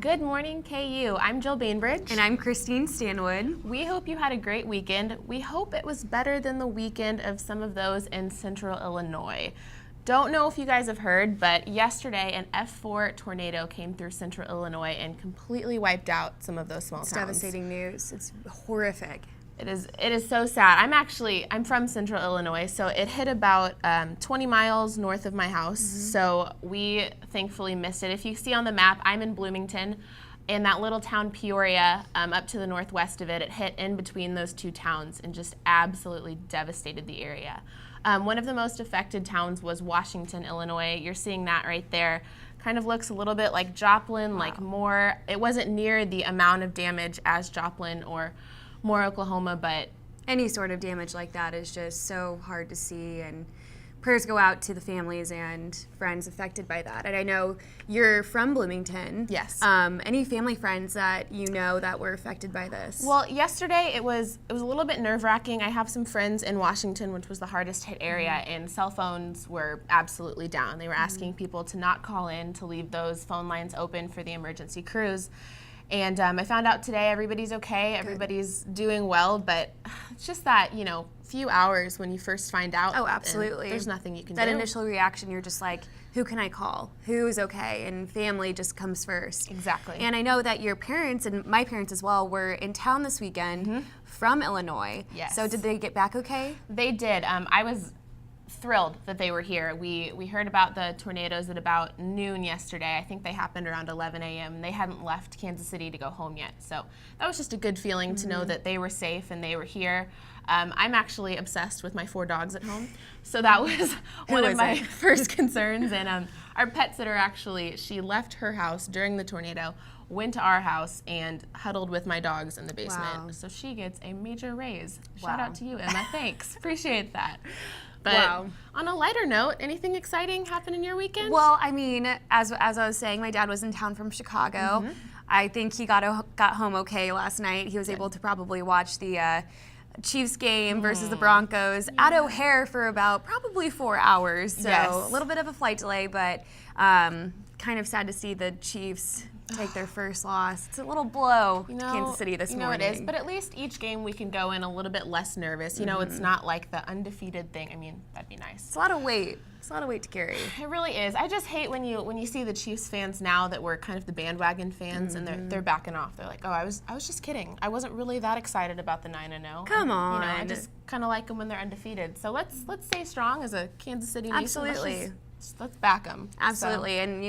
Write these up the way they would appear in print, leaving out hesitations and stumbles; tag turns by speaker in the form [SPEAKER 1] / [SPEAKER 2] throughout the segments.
[SPEAKER 1] Good morning, KU. I'm Jill Bainbridge.
[SPEAKER 2] And I'm Christine Stanwood.
[SPEAKER 1] We hope you had a great weekend. We hope it was better than the weekend of some of those in central Illinois. Don't know if you guys have heard, but yesterday an F4 tornado came through central Illinois and completely wiped out some of those small towns.
[SPEAKER 2] It's devastating news. It's horrific.
[SPEAKER 1] It is so sad. I'm from central Illinois, so it hit about 20 miles north of my house. So we thankfully missed it. If you see on the map, I'm in Bloomington, and that little town Peoria, up to the northwest of it, it hit in between those two towns and just absolutely devastated the area. One of the most affected towns was Washington, Illinois. You're seeing that right there. Kind of looks a little bit like Joplin,
[SPEAKER 2] Wow.
[SPEAKER 1] like Moore. It wasn't near the amount of damage as Joplin or Moore, Oklahoma, but
[SPEAKER 2] Any sort of damage like that is just so hard to see, and prayers go out to the families and friends affected by that. And I know you're from Bloomington.
[SPEAKER 1] Yes.
[SPEAKER 2] Any family friends that you know that were affected by this?
[SPEAKER 1] well, yesterday it was a little bit nerve-wracking. I have some friends in Washington, which was the hardest hit area, and cell phones were absolutely down. They were asking people to not call in, to leave those phone lines open for the emergency crews. And I found out today everybody's okay, everybody's doing well, but it's just that, few hours when you first find out.
[SPEAKER 2] Oh,
[SPEAKER 1] and
[SPEAKER 2] absolutely.
[SPEAKER 1] there's nothing you can
[SPEAKER 2] That
[SPEAKER 1] do.
[SPEAKER 2] initial reaction, you're just like, who can I call? Who's okay? And family just comes first.
[SPEAKER 1] Exactly.
[SPEAKER 2] And I know that your parents and my parents as well were in town this weekend from Illinois.
[SPEAKER 1] Yes.
[SPEAKER 2] So did they get back okay?
[SPEAKER 1] They did. I was thrilled that they were here. We heard about the tornadoes at about noon yesterday. I think they happened around 11 a.m. They hadn't left Kansas City to go home yet. So that was just a good feeling to know that they were safe and they were here. I'm actually obsessed with my 4 dogs at home. So that was one of my first concerns. And our pet sitter she left her house during the tornado, went to our house, and huddled with my dogs in the basement.
[SPEAKER 2] Wow.
[SPEAKER 1] So she gets a major raise. Shout
[SPEAKER 2] Wow.
[SPEAKER 1] out to you, Emma. Thanks. Appreciate that. But
[SPEAKER 2] Wow.
[SPEAKER 1] on a lighter note, anything exciting happen in your weekend?
[SPEAKER 2] Well, I mean, as I was saying, my dad was in town from Chicago. I think he got home okay last night. He was able to probably watch the Chiefs game versus the Broncos at O'Hare for about probably 4 hours. So
[SPEAKER 1] Yes.
[SPEAKER 2] a little bit of a flight delay, but kind of sad to see the Chiefs take their first loss. It's a little blow to Kansas City this morning.
[SPEAKER 1] It is, but at least each game we can go in a little bit less nervous. It's not like the undefeated thing. I mean, that'd be nice.
[SPEAKER 2] It's a lot of weight. It's a lot of weight to carry.
[SPEAKER 1] It really is. I just hate when you see the Chiefs fans now that were kind of the bandwagon fans and they're backing off. They're like, oh, I was just kidding. I wasn't really that excited about the 9-0.
[SPEAKER 2] Come on.
[SPEAKER 1] I just kind of like them when they're undefeated. So let's stay strong as a Kansas City nation.
[SPEAKER 2] Absolutely.
[SPEAKER 1] Let's back them.
[SPEAKER 2] Absolutely, and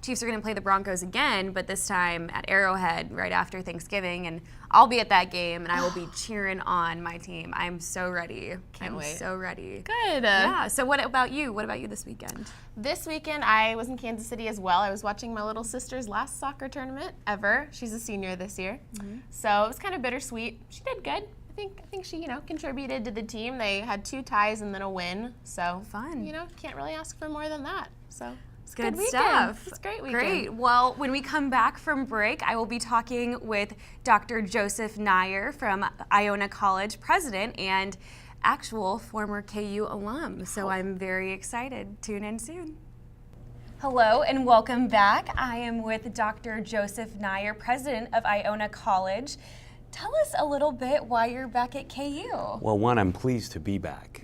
[SPEAKER 2] Chiefs are going to play the Broncos again, but this time at Arrowhead right after Thanksgiving, and I'll be at that game, and I will be cheering on my team. I'm so ready.
[SPEAKER 1] Can't wait.
[SPEAKER 2] I'm so ready.
[SPEAKER 1] Good.
[SPEAKER 2] Yeah, so what about you? What about you this weekend?
[SPEAKER 1] This weekend, I was in Kansas City as well. I was watching my little sister's last soccer tournament ever. She's a senior this year. So it was kind of bittersweet. She did good. I think she, contributed to the team. They had 2 ties and then a win. So
[SPEAKER 2] Fun.
[SPEAKER 1] Can't really ask for more than that. So it's
[SPEAKER 2] Good
[SPEAKER 1] weekend.
[SPEAKER 2] stuff.
[SPEAKER 1] It's a great weekend.
[SPEAKER 2] Great. Well, when we come back from break, I will be talking with Dr. Joseph Nyre from Iona College, president and actual former KU alum. So I'm very excited. Tune in soon. Hello and welcome back. I am with Dr. Joseph Nyre, president of Iona College. Tell us a little bit why you're back at KU.
[SPEAKER 3] Well, one, I'm pleased to be back.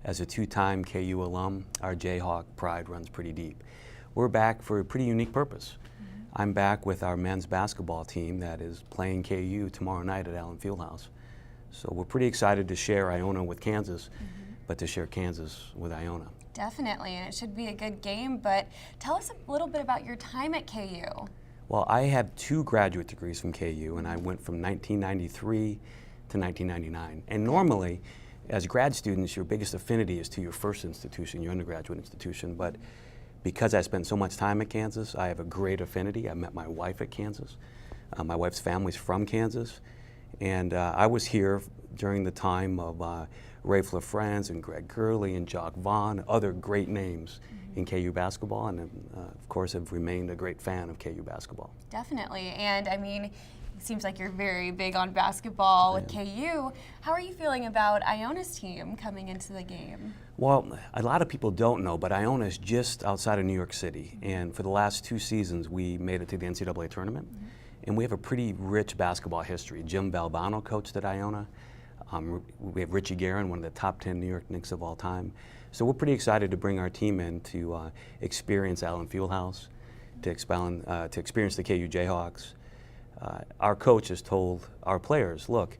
[SPEAKER 3] As a 2-time KU alum, our Jayhawk pride runs pretty deep. We're back for a pretty unique purpose. I'm back with our men's basketball team that is playing KU tomorrow night at Allen Fieldhouse. So we're pretty excited to share Iona with Kansas, but to share Kansas with Iona.
[SPEAKER 2] Definitely, and it should be a good game, but tell us a little bit about your time at KU.
[SPEAKER 3] Well, I have 2 graduate degrees from KU, and I went from 1993 to 1999. And normally, as grad students, your biggest affinity is to your first institution, your undergraduate institution. But because I spent so much time at Kansas, I have a great affinity. I met my wife at Kansas. My wife's family's from Kansas. And I was here during the time of Rafe LaFrance and Greg Gurley and Jock Vaughn, other great names in KU basketball, and of course have remained a great fan of KU basketball.
[SPEAKER 2] Definitely, and I mean, it seems like you're very big on basketball with KU. How are you feeling about Iona's team coming into the game?
[SPEAKER 3] Well, a lot of people don't know, but Iona is just outside of New York City. And for the last 2 seasons, we made it to the NCAA tournament. And we have a pretty rich basketball history. Jim Valvano coached at Iona. We have Richie Guerin, one of the top 10 New York Knicks of all time. So we're pretty excited to bring our team in to experience Allen Fieldhouse, to experience the KU Jayhawks. Our coach has told our players, look,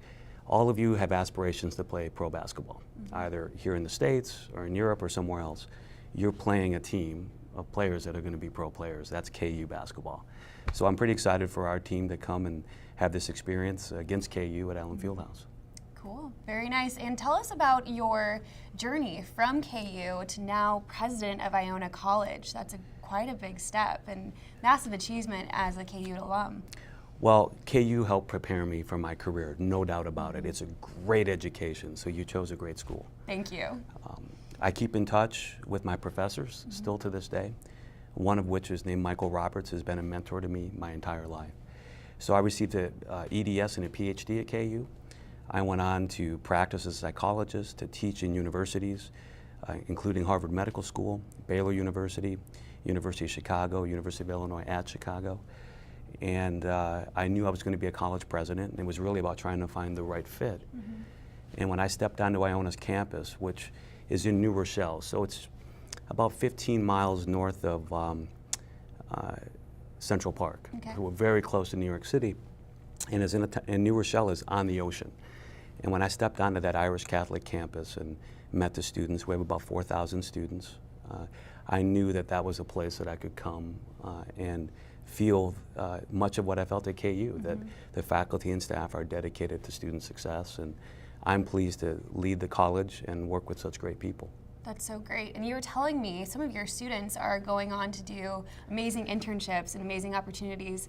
[SPEAKER 3] all of you have aspirations to play pro basketball, either here in the States or in Europe or somewhere else. You're playing a team of players that are going to be pro players. That's KU basketball. So I'm pretty excited for our team to come and have this experience against KU at Allen Fieldhouse.
[SPEAKER 2] Cool, very nice. And tell us about your journey from KU to now president of Iona College. That's quite a big step and massive achievement as a KU alum.
[SPEAKER 3] Well, KU helped prepare me for my career, no doubt about it. It's a great education, so you chose a great school.
[SPEAKER 2] Thank you.
[SPEAKER 3] I keep in touch with my professors still to this day, one of which is named Michael Roberts, has been a mentor to me my entire life. So I received an EDS and a PhD at KU. I went on to practice as a psychologist, to teach in universities, including Harvard Medical School, Baylor University, University of Chicago, University of Illinois at Chicago. And I knew I was going to be a college president, and it was really about trying to find the right fit. And when I stepped onto Iona's campus, which is in New Rochelle, so it's about 15 miles north of Central Park.
[SPEAKER 2] Okay.
[SPEAKER 3] We're very close to New York City, and New Rochelle is on the ocean. And when I stepped onto that Irish Catholic campus and met the students, we have about 4,000 students, I knew that that was a place that I could come and feel much of what I felt at KU, that the faculty and staff are dedicated to student success, and I'm pleased to lead the college and work with such great people.
[SPEAKER 2] That's so great. And you were telling me some of your students are going on to do amazing internships and amazing opportunities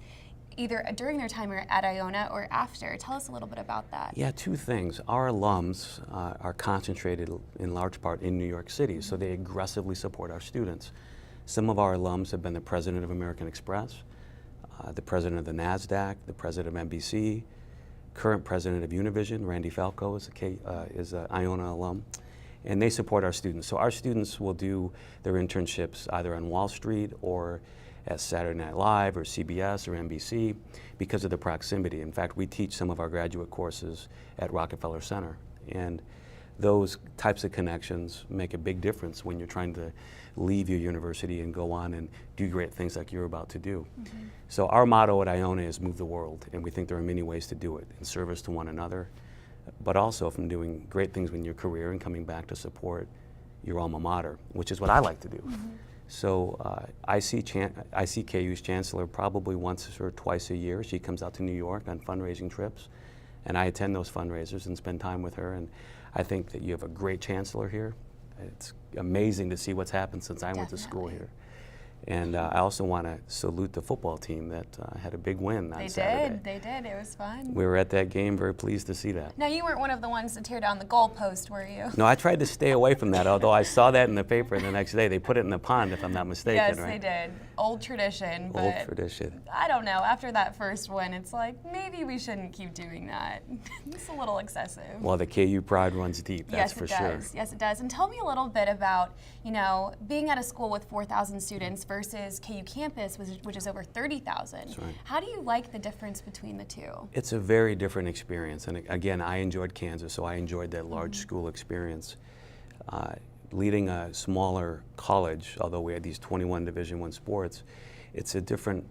[SPEAKER 2] either during their time at Iona or after. Tell us a little bit about that.
[SPEAKER 3] Yeah, 2 things. Our alums are concentrated in large part in New York City, so they aggressively support our students. Some of our alums have been the president of American Express, the president of the NASDAQ, the president of NBC, current president of Univision, Randy Falco is an Iona alum, and they support our students. So our students will do their internships either on Wall Street or at Saturday Night Live or CBS or NBC because of the proximity. In fact, we teach some of our graduate courses at Rockefeller Center, and those types of connections make a big difference when you're trying to leave your university and go on and do great things like you're about to do. So our motto at Iona is move the world, and we think there are many ways to do it, in service to one another, but also from doing great things in your career and coming back to support your alma mater, which is what I like to do. So I see KU's chancellor probably once or twice a year. She comes out to New York on fundraising trips, and I attend those fundraisers and spend time with her. And I think that you have a great chancellor here. It's amazing to see what's happened since I went to school here. And I also want to salute the football team that had a big win on Saturday.
[SPEAKER 2] They did. It was fun.
[SPEAKER 3] We were at that game, very pleased to see that.
[SPEAKER 2] Now, you weren't one of the ones to tear down the goalpost, were you?
[SPEAKER 3] No, I tried to stay away from that, although I saw that in the paper the next day. They put it in the pond, if I'm not mistaken,
[SPEAKER 2] Yes,
[SPEAKER 3] right?
[SPEAKER 2] they did. Old tradition, but
[SPEAKER 3] Old tradition.
[SPEAKER 2] I don't know. After that first one, it's like, maybe we shouldn't keep doing that. It's a little excessive.
[SPEAKER 3] Well, the KU pride runs deep, that's for sure.
[SPEAKER 2] Yes, it does. And tell me a little bit about, being at a school with 4,000 students versus KU campus, which is over 30,000.
[SPEAKER 3] That's right.
[SPEAKER 2] How do you like the difference between the two?
[SPEAKER 3] It's a very different experience. And again, I enjoyed Kansas, so I enjoyed that large school experience. Leading a smaller college, although we had these 21 Division I sports, it's a different,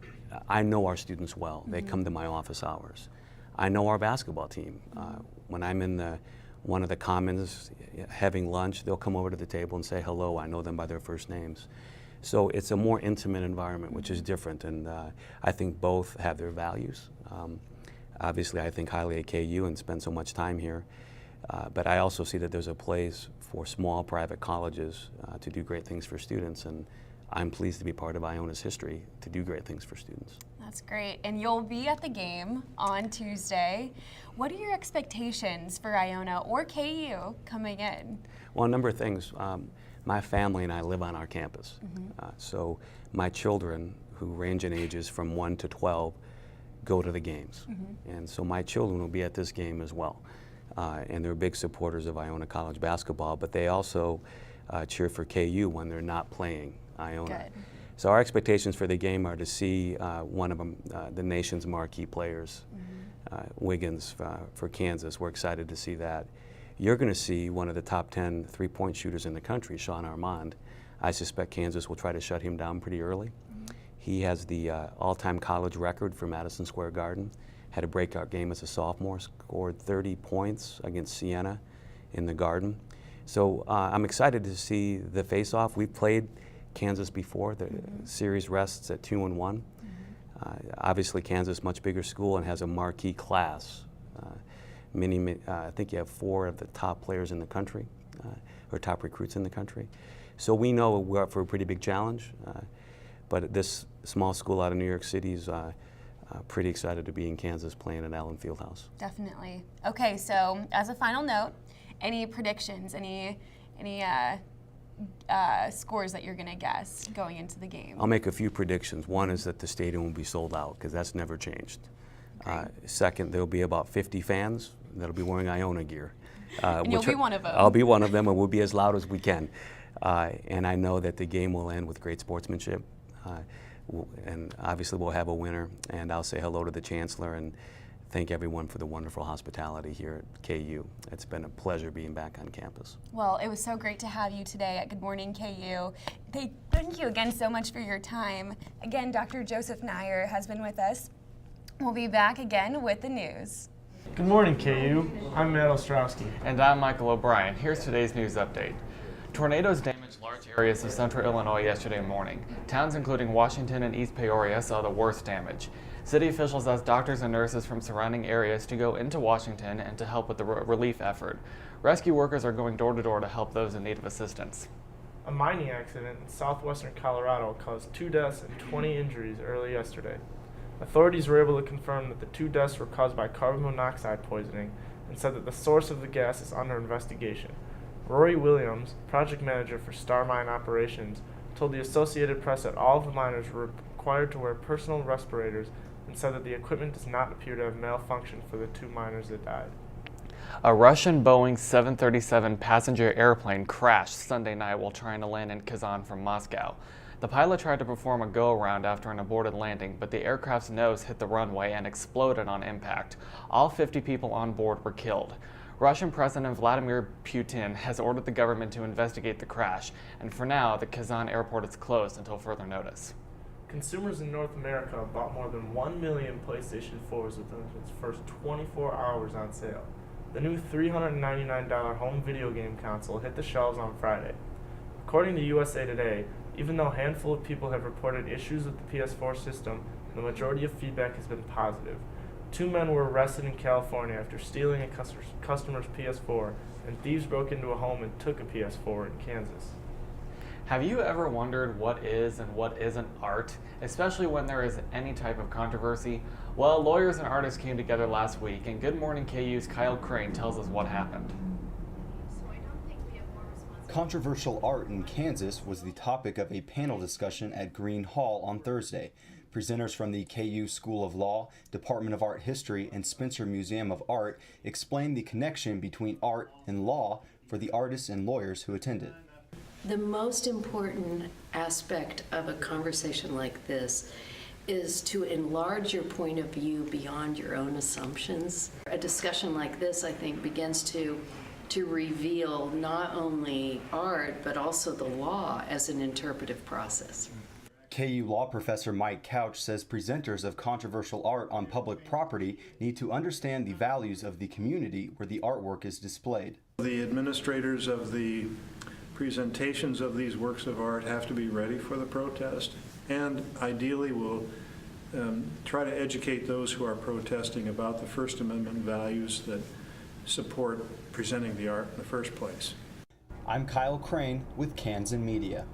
[SPEAKER 3] I know our students well. They come to my office hours. I know our basketball team. When I'm in one of the commons having lunch, they'll come over to the table and say hello. I know them by their first names. So it's a more intimate environment, which is different, and I think both have their values. Obviously, I think highly of KU and spend so much time here, but I also see that there's a place for small private colleges to do great things for students, and I'm pleased to be part of Iona's history to do great things for students.
[SPEAKER 2] That's great. And you'll be at the game on Tuesday. What are your expectations for Iona or KU coming in?
[SPEAKER 3] Well, a number of things. My family and I live on our campus. So my children, who range in ages from 1 to 12, go to the games. And so my children will be at this game as well. And they're big supporters of Iona College basketball, but they also cheer for KU when they're not playing Iona.
[SPEAKER 2] Good.
[SPEAKER 3] So our expectations for the game are to see one of them, the nation's marquee players, Wiggins for Kansas. We're excited to see that. You're going to see one of the top 10 three-point shooters in the country, Sean Armand. I suspect Kansas will try to shut him down pretty early. He has the all-time college record for Madison Square Garden. Had a breakout game as a sophomore, scored 30 points against Siena in the Garden. So I'm excited to see the face-off. We've played Kansas before. The series rests at 2-1. Obviously, Kansas, much bigger school and has a marquee class. I think you have 4 of the top players in the country, or top recruits in the country. So we know we're up for a pretty big challenge. But this small school out of New York City is pretty excited to be in Kansas playing at Allen Fieldhouse.
[SPEAKER 2] Definitely. Okay, so as a final note, any predictions, any scores that you're going to guess going into the game?
[SPEAKER 3] I'll make a few predictions. One is that the stadium will be sold out because that's never changed. Second, there will be about 50 fans that'll be wearing Iona gear.
[SPEAKER 2] And you'll be one of them.
[SPEAKER 3] I'll be one of them, and we'll be as loud as we can. And I know that the game will end with great sportsmanship. And obviously we'll have a winner, and I'll say hello to the Chancellor and thank everyone for the wonderful hospitality here at KU. It's been a pleasure being back on campus.
[SPEAKER 2] Well, it was so great to have you today at Good Morning KU. Thank you again so much for your time. Again, Dr. Joseph Nyre has been with us. We'll be back again with the news.
[SPEAKER 4] Good morning, KU. I'm Matt Ostrowski.
[SPEAKER 5] And I'm Michael O'Brien. Here's today's news update. Tornadoes damaged large areas of central Illinois yesterday morning. Towns including Washington and East Peoria saw the worst damage. City officials asked doctors and nurses from surrounding areas to go into Washington and to help with the relief effort. Rescue workers are going door to door to help those in need of assistance.
[SPEAKER 4] A mining accident in southwestern Colorado caused 2 deaths and 20 injuries early yesterday. Authorities were able to confirm that the 2 deaths were caused by carbon monoxide poisoning and said that the source of the gas is under investigation. Rory Williams, project manager for Star Mine Operations, told the Associated Press that all of the miners were required to wear personal respirators and said that the equipment does not appear to have malfunctioned for the 2 miners that died.
[SPEAKER 5] A Russian Boeing 737 passenger airplane crashed Sunday night while trying to land in Kazan from Moscow. The pilot tried to perform a go-around after an aborted landing, but the aircraft's nose hit the runway and exploded on impact. All 50 people on board were killed. Russian President Vladimir Putin has ordered the government to investigate the crash, and for now, the Kazan airport is closed until further notice.
[SPEAKER 4] Consumers in North America bought more than 1 million PlayStation 4s within its first 24 hours on sale. The new $399 home video game console hit the shelves on Friday. According to USA Today, even though a handful of people have reported issues with the PS4 system, the majority of feedback has been positive. 2 men were arrested in California after stealing a customer's PS4, and thieves broke into a home and took a PS4 in Kansas.
[SPEAKER 5] Have you ever wondered what is and what isn't art, especially when there is any type of controversy? Well, lawyers and artists came together last week, and Good Morning KU's Kyle Crane tells us what happened.
[SPEAKER 6] Controversial art in Kansas was the topic of a panel discussion at Green Hall on Thursday. Presenters from the KU School of Law, Department of Art History, and Spencer Museum of Art explained the connection between art and law for the artists and lawyers who attended.
[SPEAKER 7] The most important aspect of a conversation like this is to enlarge your point of view beyond your own assumptions. A discussion like this, I think, begins to reveal not only art, but also the law as an interpretive process.
[SPEAKER 6] KU law professor Mike Couch says presenters of controversial art on public property need to understand the values of the community where the artwork is displayed.
[SPEAKER 8] The administrators of the presentations of these works of art have to be ready for the protest, and ideally will try to educate those who are protesting about the First Amendment values that support presenting the art in the first place.
[SPEAKER 6] I'm Kyle Crane with Kansan Media.